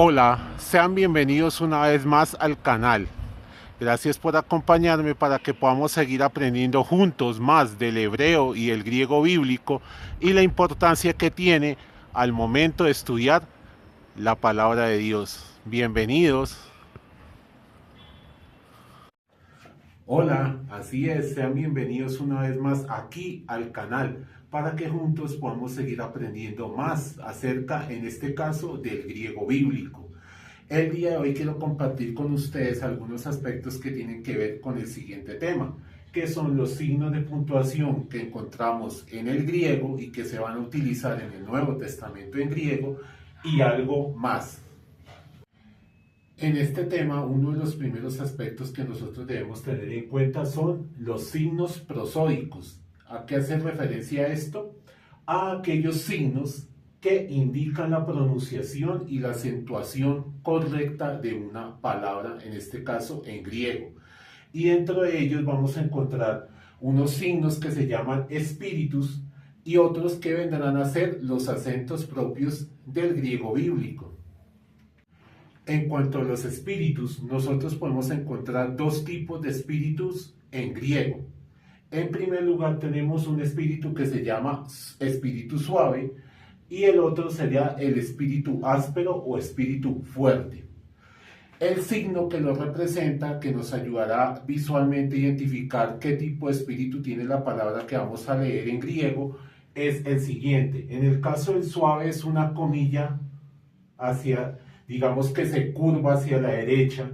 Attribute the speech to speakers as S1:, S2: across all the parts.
S1: Hola, sean bienvenidos una vez más al canal. Gracias por acompañarme para que podamos seguir aprendiendo juntos más del hebreo y el griego bíblico y la importancia que tiene al momento de estudiar la palabra de Dios. Bienvenidos. Hola, así es, sean bienvenidos una vez más aquí al canal para que juntos podamos seguir aprendiendo más acerca, en este caso, del griego bíblico. El día de hoy quiero compartir con ustedes algunos aspectos que tienen que ver con el siguiente tema, que son los signos de puntuación que encontramos en el griego y que se van a utilizar en el Nuevo Testamento en griego y algo más. En este tema, uno de los primeros aspectos que nosotros debemos tener en cuenta son los signos prosódicos. ¿A qué hace referencia esto? A aquellos signos que indican la pronunciación y la acentuación correcta de una palabra, en este caso en griego. Y dentro de ellos vamos a encontrar unos signos que se llaman espíritus y otros que vendrán a ser los acentos propios del griego bíblico. En cuanto a los espíritus, nosotros podemos encontrar dos tipos de espíritus en griego. En primer lugar tenemos un espíritu que se llama espíritu suave y el otro sería el espíritu áspero o espíritu fuerte. El signo que lo representa, que nos ayudará visualmente a identificar qué tipo de espíritu tiene la palabra que vamos a leer en griego, es el siguiente. En el caso del suave es una comilla hacia, digamos que se curva hacia la derecha,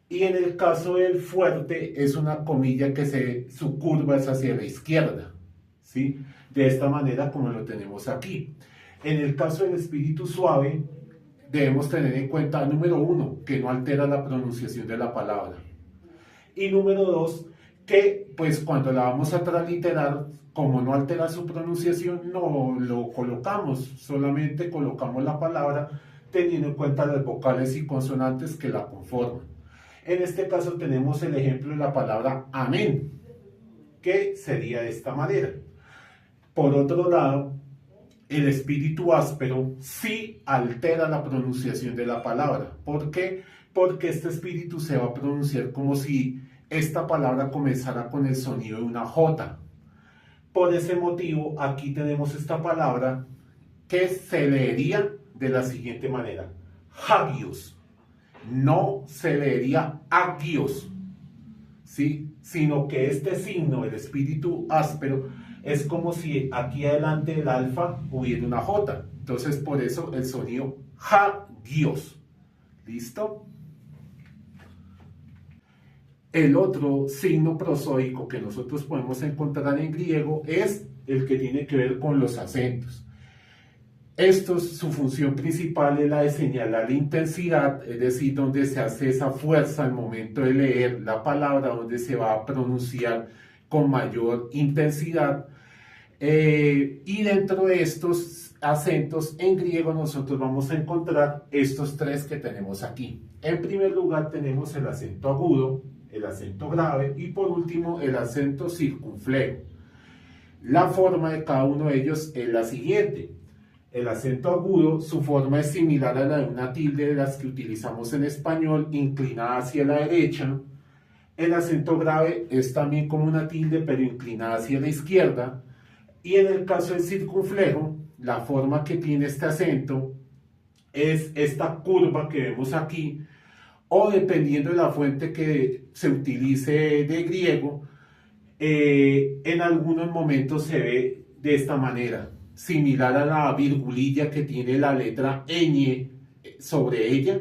S1: y en el caso del fuerte es una comilla que su curva es hacia la izquierda, ¿sí? De esta manera como lo tenemos aquí. En el caso del espíritu suave debemos tener en cuenta, número uno, que no altera la pronunciación de la palabra, y número dos, que pues cuando la vamos a transliterar, como no altera su pronunciación, no lo colocamos, solamente colocamos la palabra teniendo en cuenta las vocales y consonantes que la conforman. En este caso tenemos el ejemplo de la palabra amén, que sería de esta manera. Por otro lado, el espíritu áspero sí altera la pronunciación de la palabra. ¿Por qué? Porque este espíritu se va a pronunciar como si esta palabra comenzara con el sonido de una J. Por ese motivo, aquí tenemos esta palabra que se leería de la siguiente manera: hagios. No se leería agios, ¿sí? Sino que este signo, el espíritu áspero, es como si aquí adelante del alfa hubiera una J. Entonces, por eso el sonido hagios. ¿Listo? El otro signo prosódico que nosotros podemos encontrar en griego es el que tiene que ver con los acentos. Su función principal es la de señalar la intensidad, es decir, donde se hace esa fuerza al momento de leer la palabra, donde se va a pronunciar con mayor intensidad. Y dentro de estos acentos en griego nosotros vamos a encontrar estos tres que tenemos aquí. En primer lugar tenemos el acento agudo, el acento grave y por último el acento circunflejo. La forma de cada uno de ellos es la siguiente. El acento agudo, su forma es similar a la de una tilde de las que utilizamos en español, inclinada hacia la derecha. El acento grave es también como una tilde, pero inclinada hacia la izquierda. Y en el caso del circunflejo, la forma que tiene este acento es esta curva que vemos aquí, o dependiendo de la fuente que se utilice de griego, en algunos momentos se ve de esta manera, similar a la virgulilla que tiene la letra ñ sobre ella.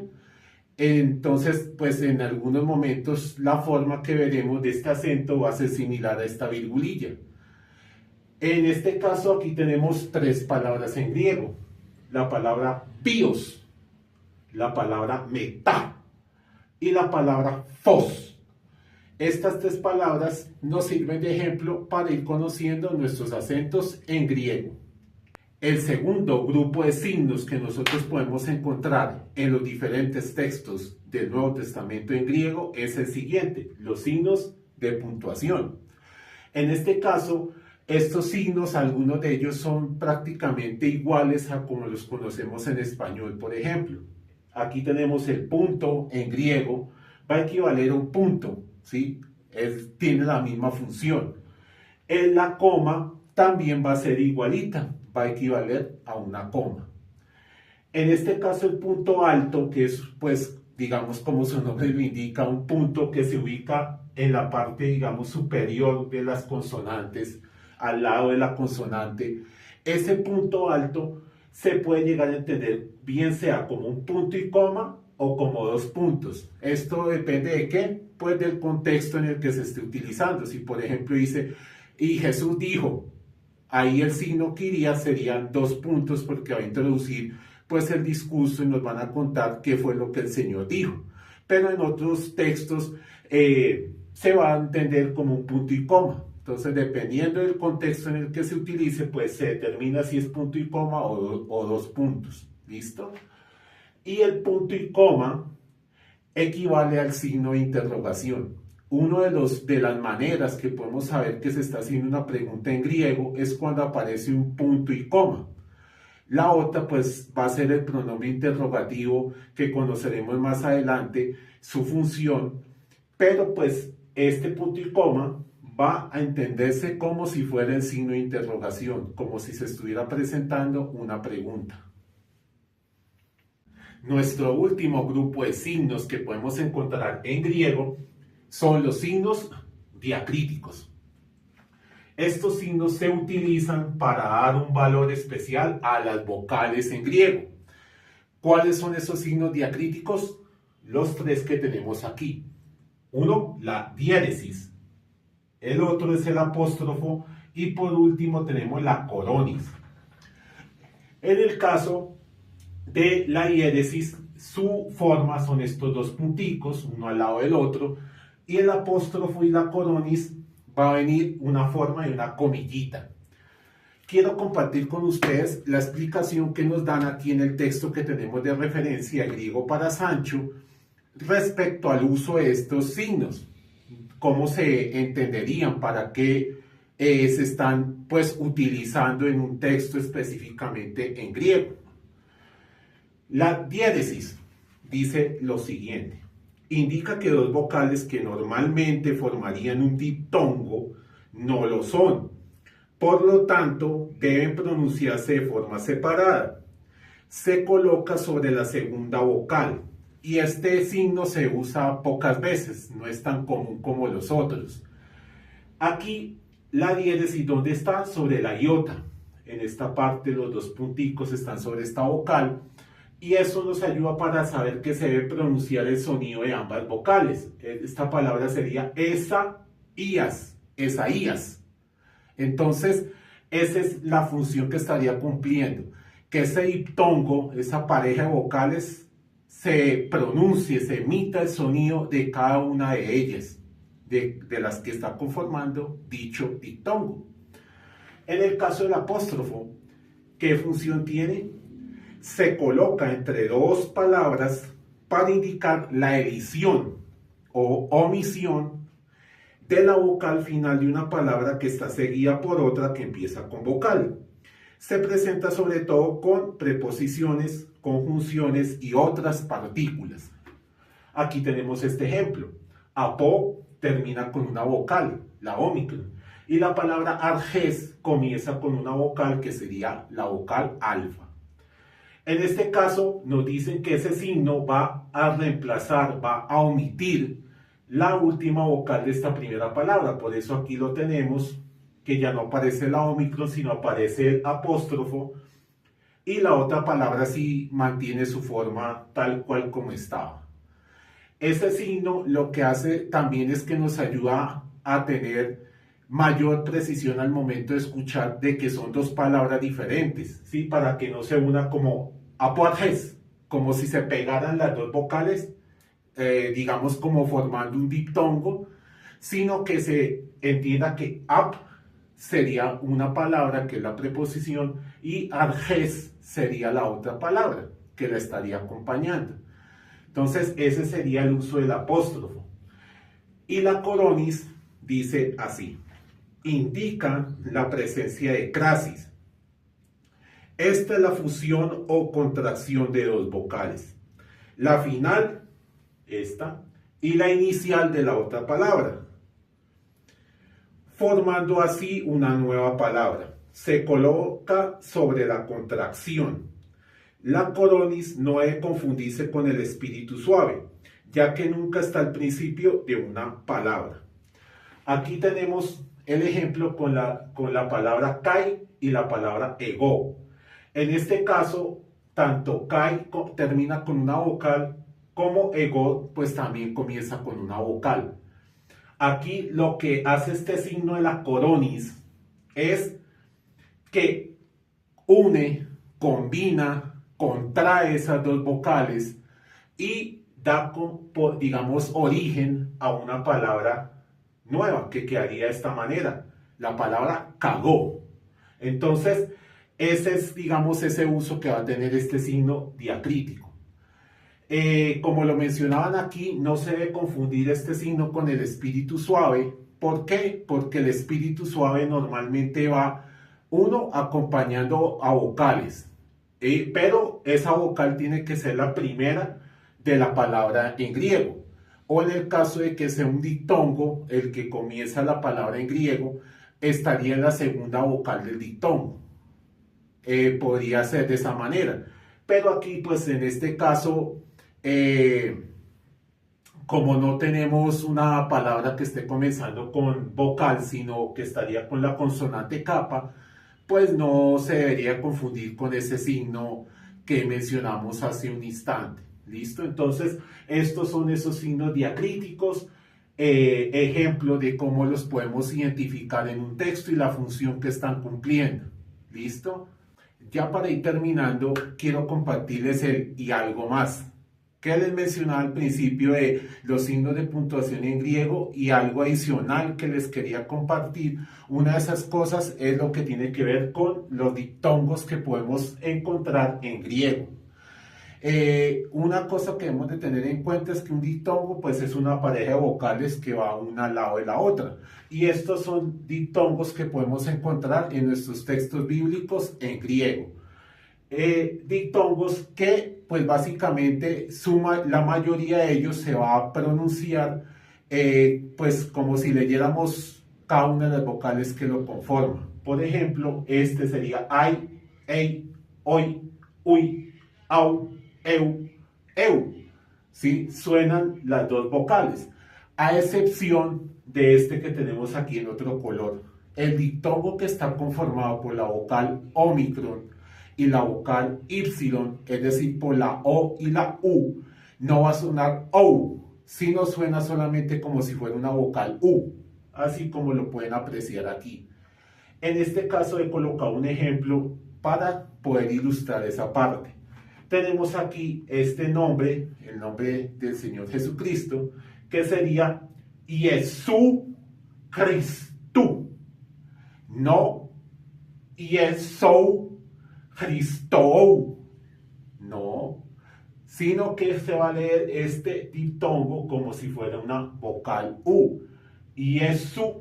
S1: Entonces, pues en algunos momentos la forma que veremos de este acento va a ser similar a esta virgulilla. En este caso aquí tenemos tres palabras en griego: la palabra bios, la palabra metá y la palabra phos. Estas tres palabras nos sirven de ejemplo para ir conociendo nuestros acentos en griego. El segundo grupo de signos que nosotros podemos encontrar en los diferentes textos del Nuevo Testamento en griego es el siguiente: los signos de puntuación. En este caso, estos signos, algunos de ellos son prácticamente iguales a como los conocemos en español, por ejemplo. aquí tenemos el punto en griego, va a equivaler a un punto, ¿sí? Tiene la misma función. En la coma también va a ser igualita, va a equivaler a una coma. En este caso el punto alto, que es pues digamos como su nombre lo indica, un punto que se ubica en la parte digamos superior de las consonantes, al lado de la consonante, ese punto alto se puede llegar a entender bien sea como un punto y coma o como dos puntos. Esto depende de qué, pues del contexto en el que se esté utilizando. Si por ejemplo dice, y Jesús dijo, ahí el signo que iría serían dos puntos porque va a introducir pues el discurso y nos van a contar qué fue lo que el Señor dijo. Pero en otros textos se va a entender como un punto y coma. Entonces, dependiendo del contexto en el que se utilice, pues se determina si es punto y coma o dos puntos. ¿Listo? Y el punto y coma equivale al signo de interrogación. Una de las maneras que podemos saber que se está haciendo una pregunta en griego es cuando aparece un punto y coma. La otra pues va a ser el pronombre interrogativo que conoceremos más adelante, su función, pero pues este punto y coma va a entenderse como si fuera el signo de interrogación, como si se estuviera presentando una pregunta. Nuestro último grupo de signos que podemos encontrar en griego son los signos diacríticos. Estos signos se utilizan para dar un valor especial a las vocales en griego. ¿Cuáles son esos signos diacríticos? Los tres que tenemos aquí. Uno, la diéresis. El otro es el apóstrofo. Y por último tenemos la coronis. En el caso de la diéresis, su forma son estos dos punticos, uno al lado del otro. Y el apóstrofo y la coronis va a venir una forma y una comillita. Quiero compartir con ustedes la explicación que nos dan aquí en el texto que tenemos de referencia griego para Sancho respecto al uso de estos signos. Cómo se entenderían, para qué se están pues utilizando en un texto específicamente en griego. La diéresis dice lo siguiente. Indica que dos vocales que normalmente formarían un diptongo no lo son. Por lo tanto, deben pronunciarse de forma separada. Se coloca sobre la segunda vocal y este signo se usa pocas veces, no es tan común como los otros. Aquí la diéresis, ¿dónde está? Sobre la iota. En esta parte los dos punticos están sobre esta vocal. Y eso nos ayuda para saber que se debe pronunciar el sonido de ambas vocales. Esta palabra sería esaías, esaías. Entonces, esa es la función que estaría cumpliendo. Que ese diptongo, esa pareja de vocales, se pronuncie, se emita el sonido de cada una de ellas, de las que está conformando dicho diptongo. En el caso del apóstrofo, ¿qué función tiene? Se coloca entre dos palabras para indicar la edición o omisión de la vocal final de una palabra que está seguida por otra que empieza con vocal. Se presenta sobre todo con preposiciones, conjunciones y otras partículas. Aquí tenemos este ejemplo. Apo termina con una vocal, la ómicron, y la palabra arges comienza con una vocal que sería la vocal alfa. En este caso nos dicen que ese signo va a reemplazar, va a omitir la última vocal de esta primera palabra. Por eso aquí lo tenemos, que ya no aparece la ómicron, sino aparece el apóstrofo. Y la otra palabra sí mantiene su forma tal cual como estaba. Ese signo lo que hace también es que nos ayuda a tener mayor precisión al momento de escuchar de que son dos palabras diferentes, ¿sí? Para que no se una como apoarges, como si se pegaran las dos vocales, digamos como formando un diptongo, sino que se entienda que ap sería una palabra que es la preposición y arges sería la otra palabra que la estaría acompañando. Entonces ese sería el uso del apóstrofo. Y la coronis dice así: indica la presencia de crasis. Esta es la fusión o contracción de dos vocales. la final, esta, y la inicial de la otra palabra, formando así una nueva palabra. Se coloca sobre la contracción. La coronis no debe confundirse con el espíritu suave, ya que nunca está al principio de una palabra. Aquí tenemos el ejemplo con la palabra kai y la palabra ego. En este caso, tanto kai termina con una vocal, como ego pues también comienza con una vocal. Aquí lo que hace este signo de la coronis es que une, combina, contrae esas dos vocales y da, digamos, origen a una palabra nueva que quedaría de esta manera, la palabra cagó. Entonces, ese es, digamos, ese uso que va a tener este signo diacrítico. Como lo mencionaban aquí, no se debe confundir este signo con el espíritu suave. ¿Por qué? Porque el espíritu suave normalmente va, uno, acompañando a vocales, pero esa vocal tiene que ser la primera de la palabra en griego. O en el caso de que sea un diptongo, el que comienza la palabra en griego, estaría en la segunda vocal del diptongo. Podría ser de esa manera. Pero aquí, pues en este caso, como no tenemos una palabra que esté comenzando con vocal, sino que estaría con la consonante capa, pues no se debería confundir con ese signo que mencionamos hace un instante. ¿Listo? Entonces, estos son esos signos diacríticos, ejemplo de cómo los podemos identificar en un texto y la función que están cumpliendo. ¿Listo? Ya para ir terminando, quiero compartirles el y algo más, que les mencionaba al principio de los signos de puntuación en griego, y algo adicional que les quería compartir. Una de esas cosas es lo que tiene que ver con los diptongos que podemos encontrar en griego. Una cosa que debemos de tener en cuenta es que un diptongo pues es una pareja de vocales que va una al lado de la otra, y estos son diptongos que podemos encontrar en nuestros textos bíblicos en griego. Diptongos que pues básicamente la mayoría de ellos se va a pronunciar pues como si leyéramos cada una de las vocales que lo conforman. Por ejemplo, este sería ay, ei, oi, ui, au, eu. ¿Sí? Suenan las dos vocales, a excepción de este que tenemos aquí en otro color. El diptongo que está conformado por la vocal omicron y la vocal y, es decir, por la o y la u, no va a sonar ou, sino suena solamente como si fuera una vocal u, así como lo pueden apreciar aquí. En este caso he colocado un ejemplo para poder ilustrar esa parte. Tenemos aquí este nombre, el nombre del Señor Jesucristo, que sería Jesús Cristo, no Jesús Cristo, no, sino que se va a leer este diptongo como si fuera una vocal U, Jesús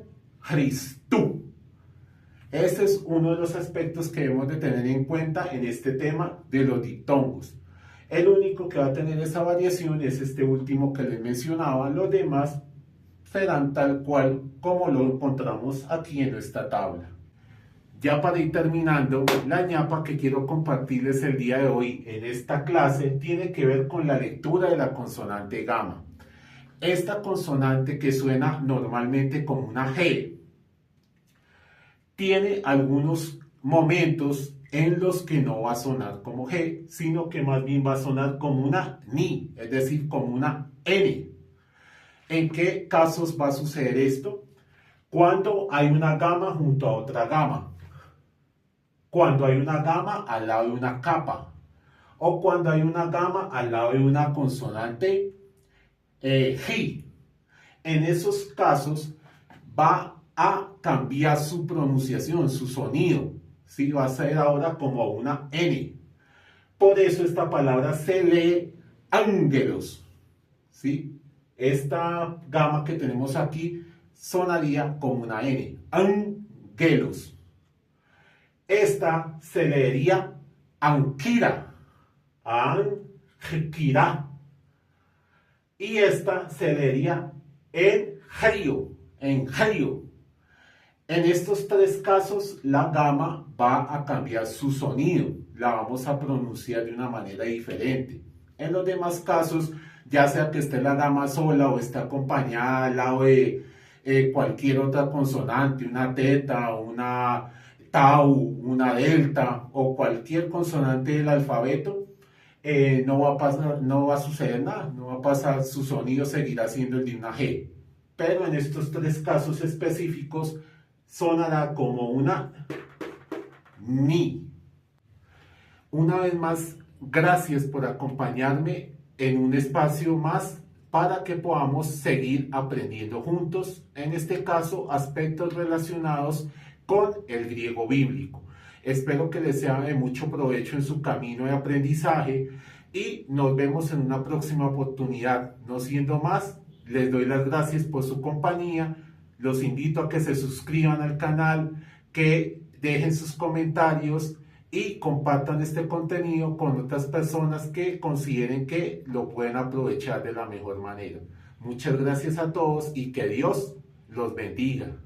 S1: Cristo. Ese es uno de los aspectos que debemos de tener en cuenta en este tema de los diptongos. El único que va a tener esa variación es este último que les mencionaba. Los demás serán tal cual como lo encontramos aquí en esta tabla. Ya para ir terminando, la ñapa que quiero compartirles el día de hoy en esta clase tiene que ver con la lectura de la consonante gamma. Esta consonante que suena normalmente como una G, tiene algunos momentos en los que no va a sonar como G, sino que más bien va a sonar como una ni, es decir, como una N. ¿En qué casos va a suceder esto? Cuando hay una gama junto a otra gama, cuando hay una gama al lado de una capa, o cuando hay una gama al lado de una consonante G. En esos casos va a cambiar su pronunciación, su sonido, ¿sí? Va a ser ahora como una N. Por eso esta palabra se lee ángelos, ¿sí? Esta gama que tenemos aquí sonaría como una N, ángelos. Esta se leería anquira, anquira, y esta se leería en Heyo, en Heyo. En estos tres casos, la gama va a cambiar su sonido, la vamos a pronunciar de una manera diferente. En los demás casos, ya sea que esté la gama sola o esté acompañada al lado de cualquier otra consonante, una teta, una tau, una delta o cualquier consonante del alfabeto, no va a pasar, no va a suceder nada, no va a pasar, su sonido seguirá siendo el de una G. Pero en estos tres casos específicos, sonará como una ni. Una vez más, gracias por acompañarme en un espacio más para que podamos seguir aprendiendo juntos, en este caso, aspectos relacionados con el griego bíblico. Espero que les sea de mucho provecho en su camino de aprendizaje y nos vemos en una próxima oportunidad. No siendo más, les doy las gracias por su compañía. Los invito a que se suscriban al canal, que dejen sus comentarios y compartan este contenido con otras personas que consideren que lo pueden aprovechar de la mejor manera. Muchas gracias a todos y que Dios los bendiga.